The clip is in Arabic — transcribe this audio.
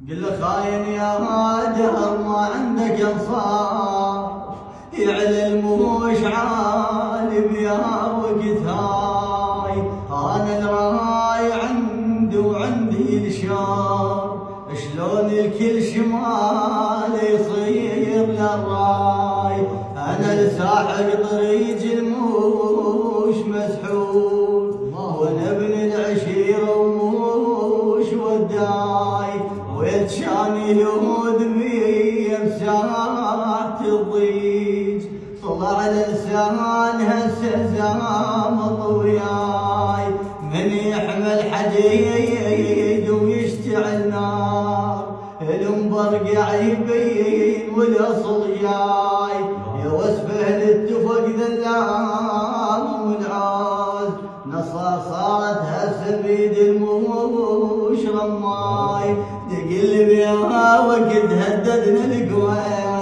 قل له خاين يا دهر ما عندك انصار، يعلى الموش عالي بيا وقت هاي، انا الراي عندي وعندي الشار، شلون الكل شمال يصير للراي، انا لساحق طريق الموش مسحول، وانا ابن العشيره وموش وداي، ويتشاني لود بي مساحة الضيج، طلع لسان هسه زامط وياي، من يحمل حديد ويشتعل نار، المبرقع يبين والاصل جاي، يا وصفه للتفق ذلام والعاز، نصاصات هسه بيد الموش رماي، تقل بيها وقد هددنا القوى.